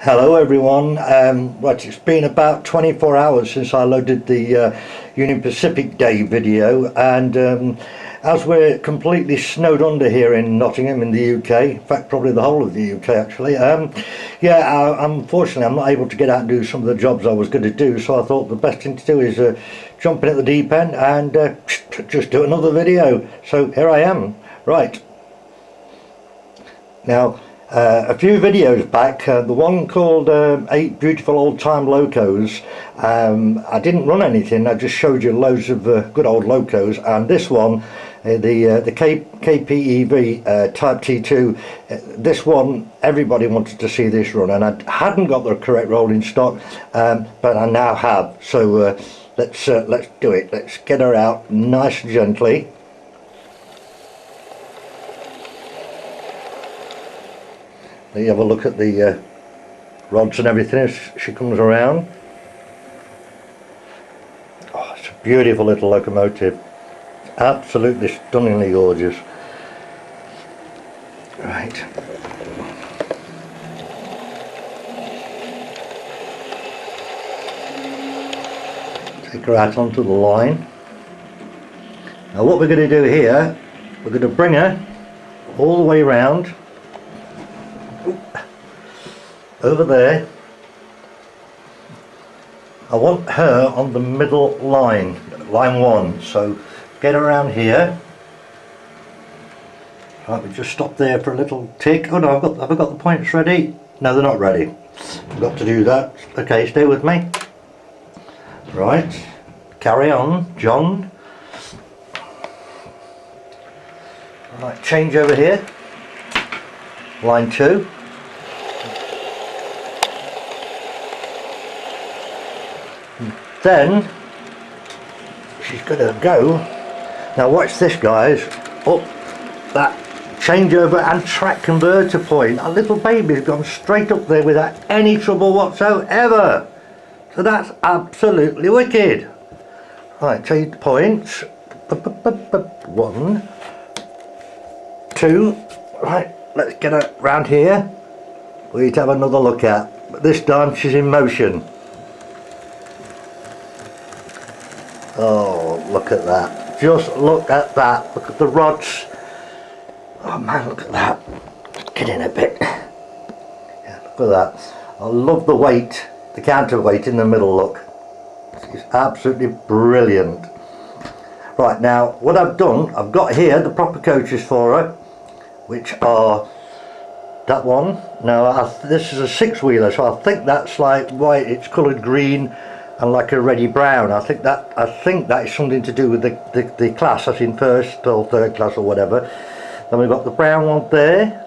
Hello everyone. Right, it's been about 24 hours since I loaded the Union Pacific Day video, and as we're completely snowed under here in Nottingham in the UK, in fact probably the whole of the UK actually, unfortunately I'm not able to get out and do some of the jobs I was going to do, so I thought the best thing to do is jump in at the deep end and just do another video. So here I am. Right. Now, a few videos back, the one called 8 Beautiful Old Time Locos, I didn't run anything, I just showed you loads of good old locos, and this one, the KPEV Type T2, this one, everybody wanted to see this run, and I hadn't got the correct rolling stock, but I now have, so let's do it. Let's get her out nice and gently. You have a look at the rods and everything as she comes around. Oh, it's a beautiful little locomotive, absolutely stunningly gorgeous. Right, take her out onto the line. Now what we're going to do here, we're going to bring her all the way round over there. I want her on the middle line, line 1, so get around here. Right, we just stop there for a little tick. Oh no, have I got the points ready? No, they're not ready. I've got to do that. Okay, stay with me. Right, carry on, John. Right, change over here, line 2. Then she's going to go. Now watch this, guys, up that changeover and track converter point. Our little baby's gone straight up there without any trouble whatsoever, so that's absolutely wicked. Right, change the points. 1, 2. Right, let's get her round here. We need to have another look at, but this time she's in motion. Oh, look at that. Just look at that. Look at the rods. Oh man, look at that. Get in a bit. Yeah, look at that. I love the weight, the counterweight in the middle, look. It's absolutely brilliant. Right, now what I've done, I've got here the proper coaches for her, which are that one. Now this is a 6-wheeler, so I think that's like white, it's coloured green and like a reddy brown. I think that is something to do with the class, as in first or third class or whatever. Then we've got the brown one there,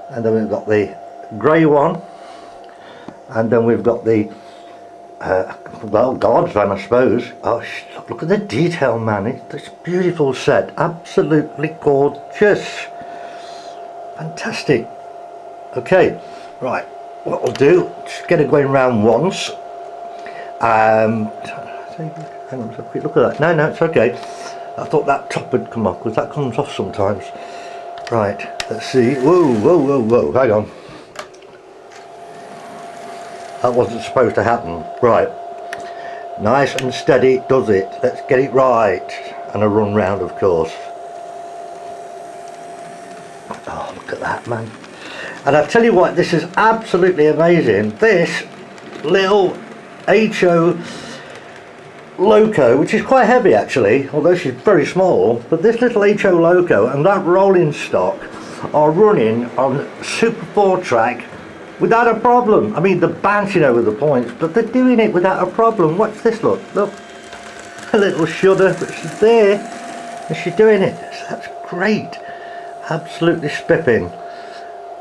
and then we've got the grey one, and then we've got the well, Guardsman, I suppose. Oh, look at the detail, man. It's a beautiful set, absolutely gorgeous, fantastic. Okay, right, what we'll do, just get it going round once. Hang on, let's have a quick look at that. No, it's okay. I thought that top had come off, because that comes off sometimes. Right, let's see. Whoa, hang on. That wasn't supposed to happen. Right, nice and steady does it. Let's get it right. And a run round, of course. Oh, look at that, man. And I tell you what, this is absolutely amazing. This little HO Loco, which is quite heavy actually, although she's very small, but this little HO Loco and that rolling stock are running on Super 4 track without a problem. I mean, they're bouncing over the points, but they're doing it without a problem. Watch this, look, a little shudder, but she's there and she's doing it. That's great, absolutely spiffing.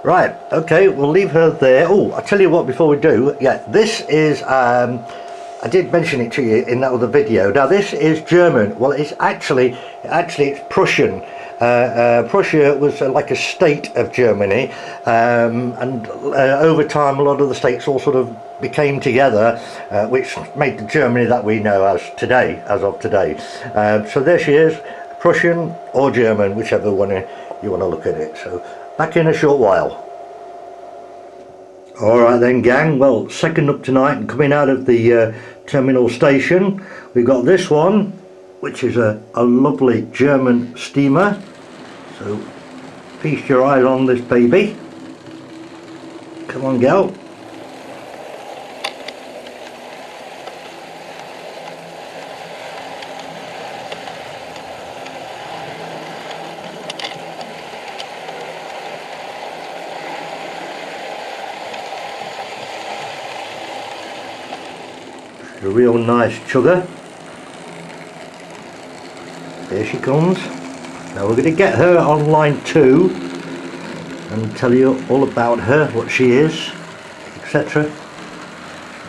Right, okay, we'll leave her there. Oh, I'll tell you what before we do. Yeah, this is, I did mention it to you in that other video. Now this is German. Well, it's actually it's Prussian. Prussia was like a state of Germany, and over time a lot of the states all sort of became together, which made the Germany that we know as of today. So there she is, Prussian or German, whichever one you want to look at it. So back in a short while. Alright then gang, well, second up tonight and coming out of the terminal station, we've got this one, which is a lovely German steamer. So feast your eyes on this baby. Come on, gal. A real nice chugger. There she comes. Now we're going to get her on line 2 and tell you all about her, what she is, etc.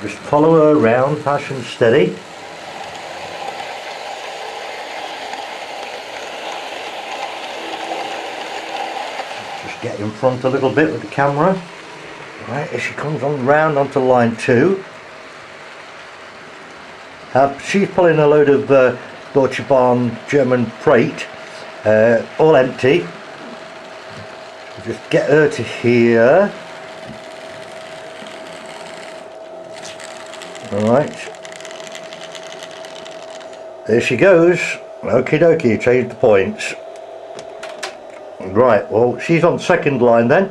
Just follow her around, nice and steady. Just get in front a little bit with the camera. Right, here she comes on round onto line 2. She's pulling a load of Deutsche Bahn German freight, all empty. Just get her to here. Alright. There she goes. Okie dokie, change the points. Right, well, she's on second line then.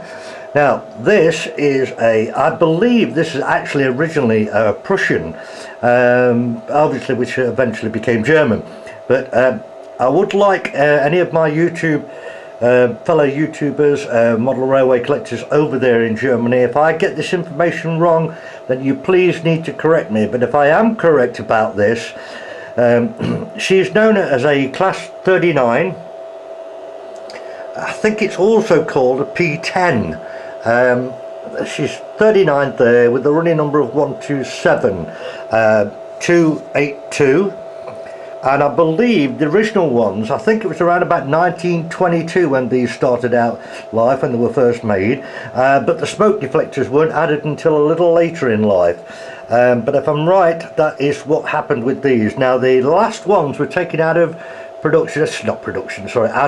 Now, this is I believe this is actually originally a Prussian, obviously, which eventually became German. But I would like any of my fellow YouTubers, model railway collectors over there in Germany, if I get this information wrong, then you please need to correct me. But if I am correct about this, she's known as a Class 39. I think it's also called a P10. She's 39th there with the running number of 127282, and I believe the original ones, I think it was around about 1922 when these started out life, when they were first made, but the smoke deflectors weren't added until a little later in life. But if I'm right, that is what happened with these. Now the last ones were taken out of out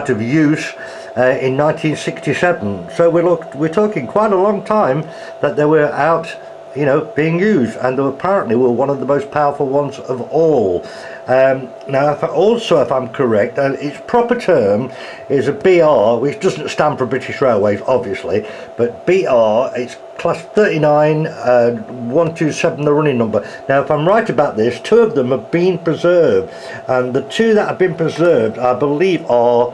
of use in 1967. So we're talking quite a long time that they were out, you know, being used, and they apparently were one of the most powerful ones of all. Now, if I'm correct, its proper term is a BR, which doesn't stand for British Railways, obviously, but BR, it's Class 39, 127, the running number. Now, if I'm right about this, 2 of them have been preserved, and the 2 that have been preserved, I believe, are,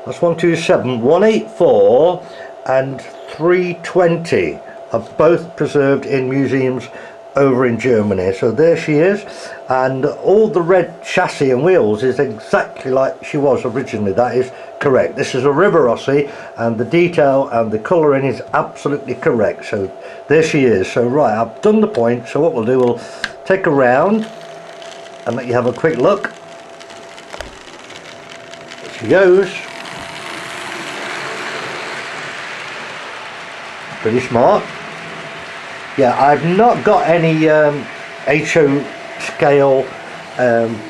that's 127, 184 and 320 are both preserved in museums over in Germany. So there she is, and all the red chassis and wheels is exactly like she was originally. That is correct. This is a Rivarossi, and the detail and the colouring is absolutely correct. So there she is. So right, I've done the point, so what we'll do, we'll take a round and let you have a quick look. There she goes. Pretty smart. Yeah, I've not got any HO scale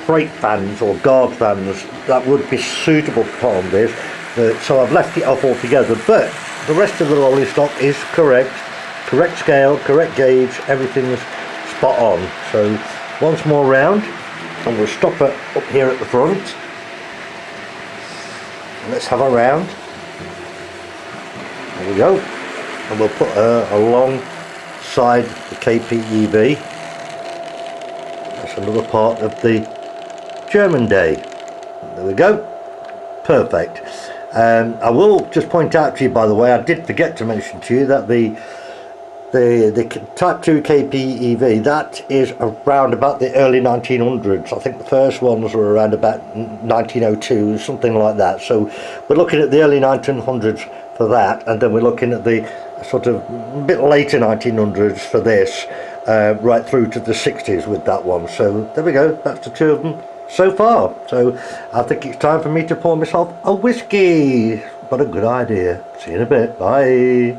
freight vans or guard vans that would be suitable for this, so I've left it off altogether. But the rest of the rolling stock is correct scale, correct gauge, everything's spot on. So once more round, and we'll stop it up here at the front. Let's have a round. There we go, and we'll put her alongside the KPEV. That's another part of the German day. There we go. Perfect. I will just point out to you, by the way, I did forget to mention to you that the Type 2 KPEV, that is around about the early 1900s. I think the first ones were around about 1902, something like that. So we're looking at the early 1900s for that, and then we're looking at the sort of bit later 1900s for this, right through to the 60s with that one. So there we go, that's the 2 of them so far. So I think it's time for me to pour myself a whiskey. What a good idea. See you in a bit. Bye.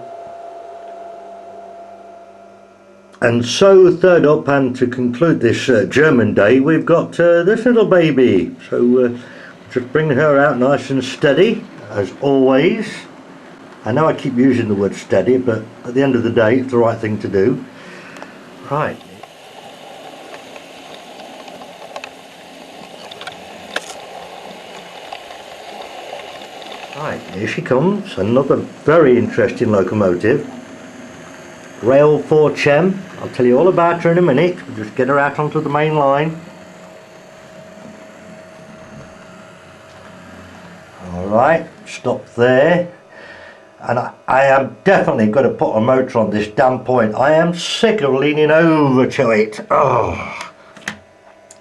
And so third up, and to conclude this German day, we've got this little baby. So just bring her out nice and steady as always. I know I keep using the word steady, but at the end of the day it's the right thing to do. Right. Right, here she comes, another very interesting locomotive. Rail 4 Chem. I'll tell you all about her in a minute. We'll just get her out onto the main line. Alright, stop there. And I am definitely going to put a motor on this damn point. I am sick of leaning over to it. Oh,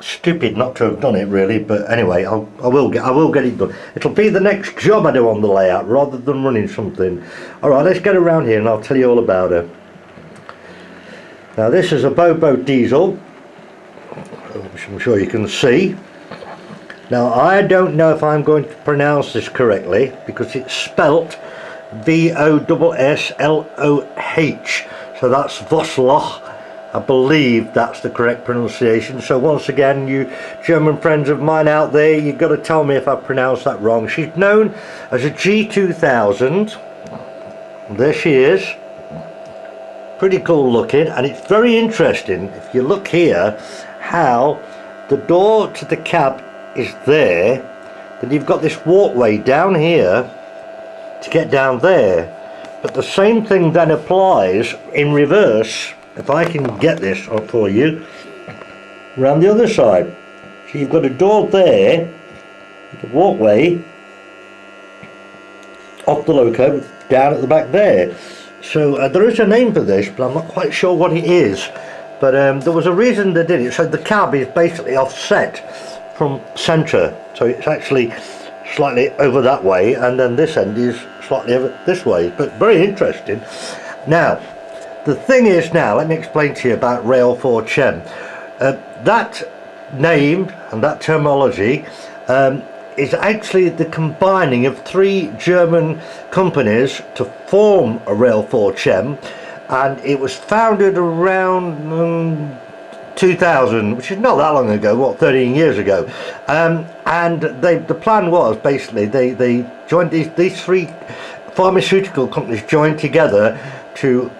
stupid not to have done it really, but anyway, I will get it done. It'll be the next job I do on the layout rather than running something. Alright, let's get around here and I'll tell you all about her. Now this is a Bobo diesel, which I'm sure you can see. Now I don't know if I'm going to pronounce this correctly because it's spelt V-O-S-S-L-O-H, so that's Vossloh. I believe that's the correct pronunciation. So once again, you German friends of mine out there, you've got to tell me if I pronounced that wrong. She's known as a G2000. There she is. Pretty cool looking, and it's very interesting if you look here how the door to the cab is there, then you've got this walkway down here to get down there, but the same thing then applies in reverse. If I can get this up for you around the other side, so you've got a door there, the walkway off the loco down at the back there. So there is a name for this, but I'm not quite sure what it is, but there was a reason they did it. So the cab is basically offset from centre, so it's actually slightly over that way, and then this end is slightly over this way, but very interesting. Now the thing is, now let me explain to you about Rail 4 Chem. That name and that terminology is actually the combining of 3 German companies to form a Rail 4 Chem, and it was founded around 2000, which is not that long ago, what, 13 years ago, and the plan was basically they joined these 3 pharmaceutical companies joined together to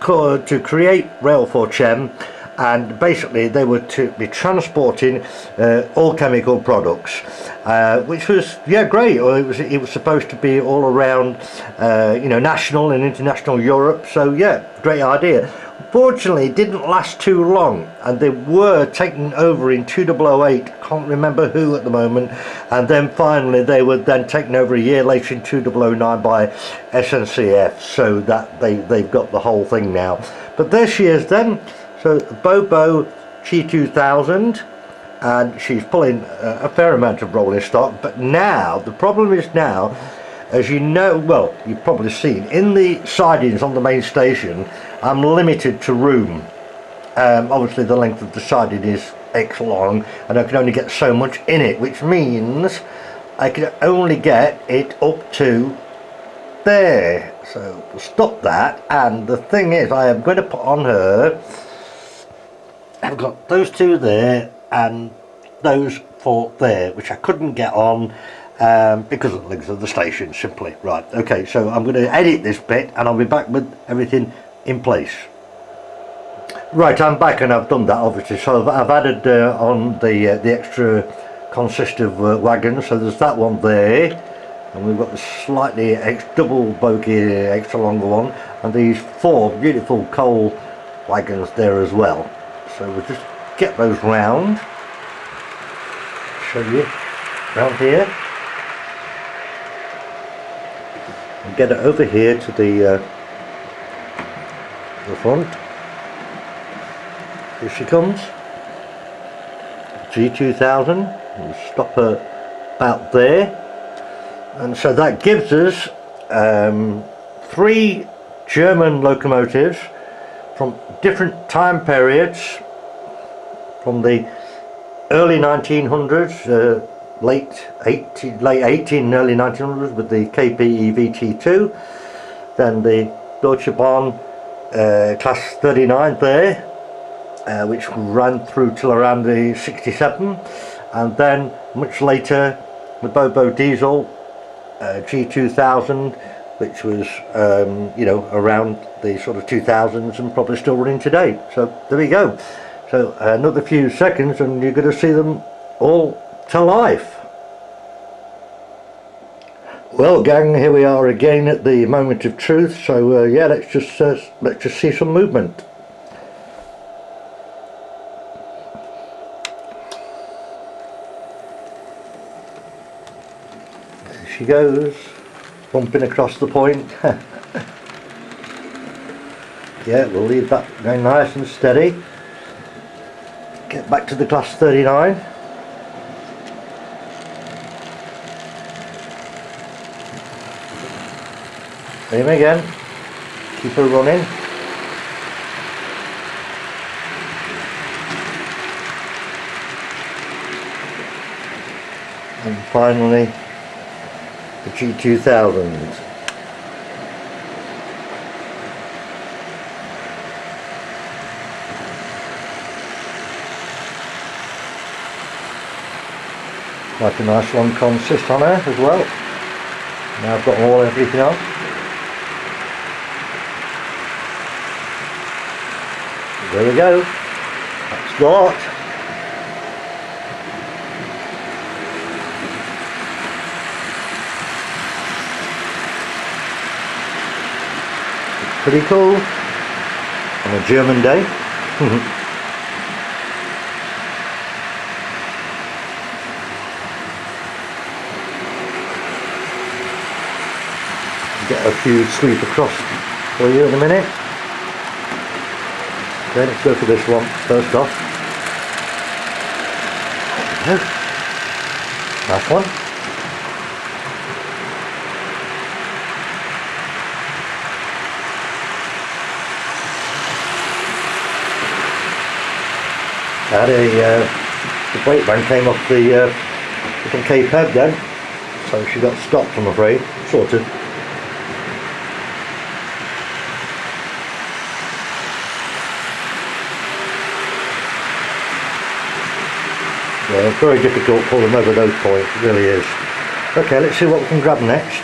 create Rail 4 Chem, and basically they were to be transporting all chemical products, which was great. It was supposed to be all around national and international Europe, so great idea. Unfortunately it didn't last too long, and they were taken over in 2008, can't remember who at the moment, and then finally they were then taken over a year later in 2009 by SNCF, so that they've got the whole thing now. But there she is then. So Bobo G2000, and she's pulling a fair amount of rolling stock. But now the problem is now, as you know, well, you've probably seen in the sidings on the main station, I'm limited to room. Obviously the length of the siding is X long, and I can only get so much in it, which means I can only get it up to there. So we'll stop that, and the thing is, I am going to put on her, I've got those 2 there and those 4 there, which I couldn't get on because of the length of the station, simply. Right, okay, so I'm going to edit this bit and I'll be back with everything in place. Right, I'm back and I've done that obviously, so I've added on the extra consistive wagons. So there's that one there, and we've got the slightly double bogie extra longer one, and these 4 beautiful coal wagons there as well. So we'll just get those round, show you round here, and get it over here to the front. Here she comes, G2000, and stop her about there, and so that gives us 3 German locomotives from different time periods, from the early 1900s, late 18, early 1900s with the KPEV T2, then the Deutsche Bahn class 39 there, which ran through till around the 67, and then much later the Bobo diesel G2000 which was you know, around the sort of 2000s and probably still running today. So there we go. So another few seconds and you're going to see them all to life. Well gang, here we are again at the moment of truth. So yeah, let's just see some movement. There she goes, bumping across the point. Yeah, we'll leave that going nice and steady. Get back to the class 39. Same again. Keep her running. And finally, the G2000. Like a nice long consist on her as well. Now I've got everything on. There we go. That's the lot. It's pretty cool on a German day. Get a few sweep across for you in a minute. Okay, let's go for this one first off. There we go. Nice one. I had the brake band came off the little KPEV then, so she got stopped, I'm afraid, sort of. Yeah, it's very difficult pulling over those points, it really is. Okay, let's see what we can grab next.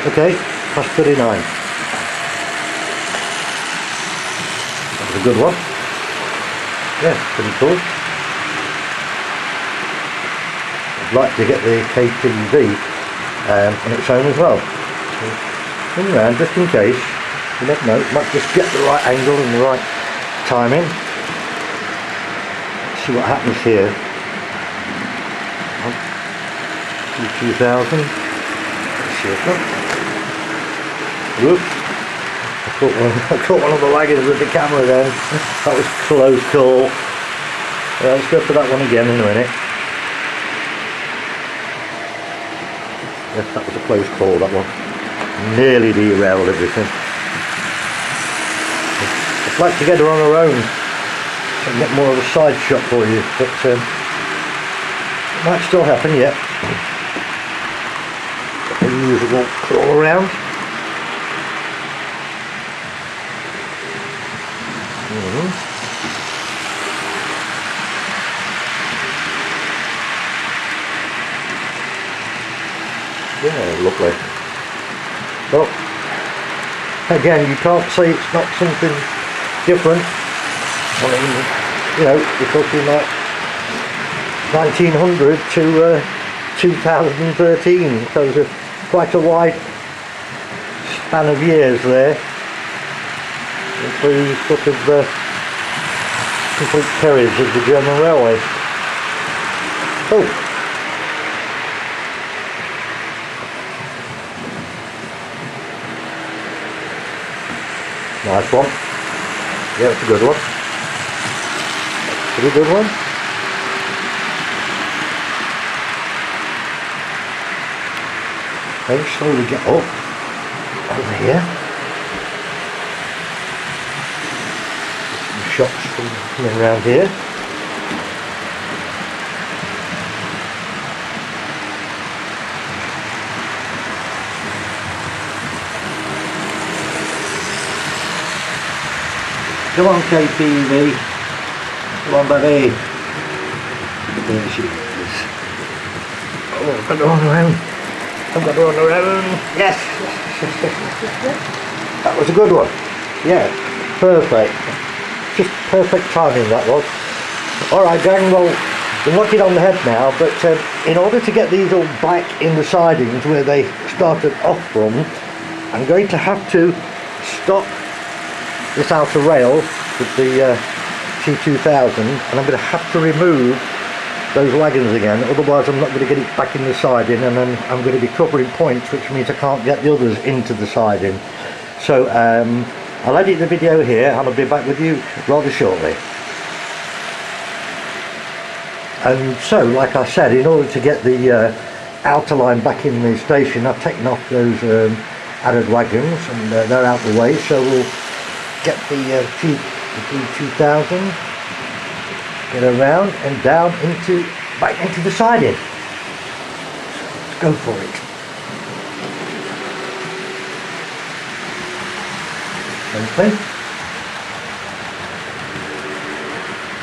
Okay, class 39. That was a good one. Yeah, pretty cool. I'd like to get the KPEV on its own as well. So, in round, just in case, you never know, might just get the right angle and the right timing. See what happens here. 2000. Let's see if whoops! I caught one of the wagons with the camera then. That was a close call. Let's go for that one again in a minute. Yes, that was a close call, that one. Nearly derailed everything. I'd like to get her on her own and get more of a side shot for you, but it might still happen yet. The usual crawl around. Yeah, lovely. Well, again, you can't say it's not something different. I mean, you know, we're talking like 1900 to 2013, so there's quite a wide span of years there, through sort of complete periods of the German railway. Oh. Nice one. Yeah, it's a good one. Pretty good one. Very slowly get up over here. Some shots from around here. Come on, KPEV. Come on, baby. There she is. Oh, I've got her on around. I'm going to run around. Yes. That was a good one. Yeah, perfect. Just perfect timing that was. Alright gang, well, we'll knock it on the head now, but in order to get these all back in the sidings where they started off from, I'm going to have to stop this outer rail with the T2000, and I'm going to have to remove those wagons again, otherwise I'm not going to get it back in the siding, and then I'm going to be covering points, which means I can't get the others into the siding. So I'll edit the video here and I'll be back with you rather shortly. And so, like I said, in order to get the outer line back in the station, I've taken off those added wagons, and they're out the way, so we'll get the T2000, get around and down into, back into the siding. Let's go for it. Okay.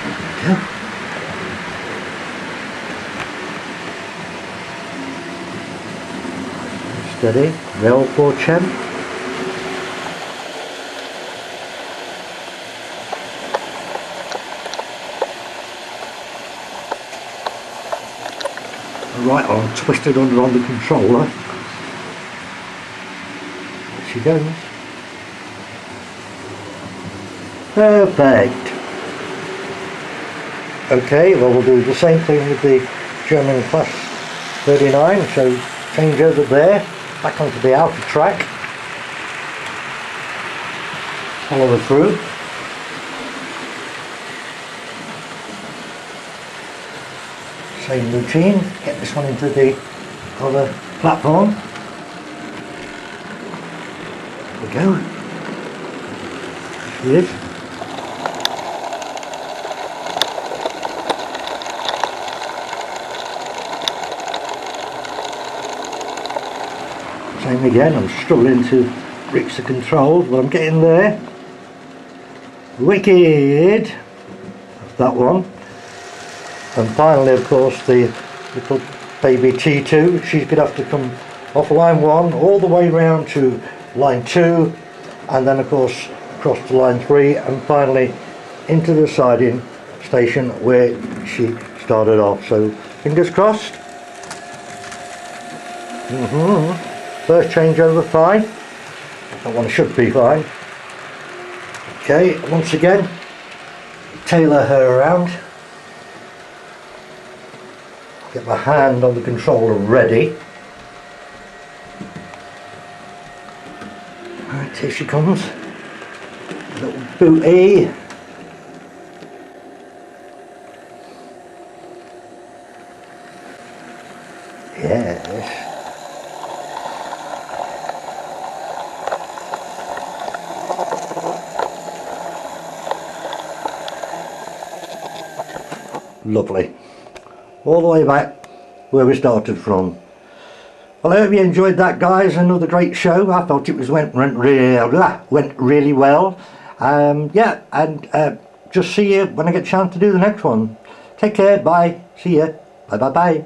There we go. Steady, rail for Chen. Right arm twisted under on the controller. There she goes. Perfect. Okay, well we'll do the same thing with the German class 39, so change over there, back onto the outer track, follow her through. Same routine, get this one into the other platform. There we go. There she is. Same again, I'm struggling to reach the controls, but I'm getting there. Wicked! That one. And finally, of course, the little baby T2, she's going to have to come off line 1 all the way round to line 2, and then of course across to line 3, and finally into the siding station where she started off. So fingers crossed. First changeover fine. That one should be fine. Okay, once again, tailor her around. Get my hand on the controller ready. Right, here she comes. Little booty. Yes. Lovely. All the way back where we started from. Well, I hope you enjoyed that, guys. Another great show. I thought it went really well. Yeah, and just see you when I get a chance to do the next one. Take care. Bye. See ya. Bye.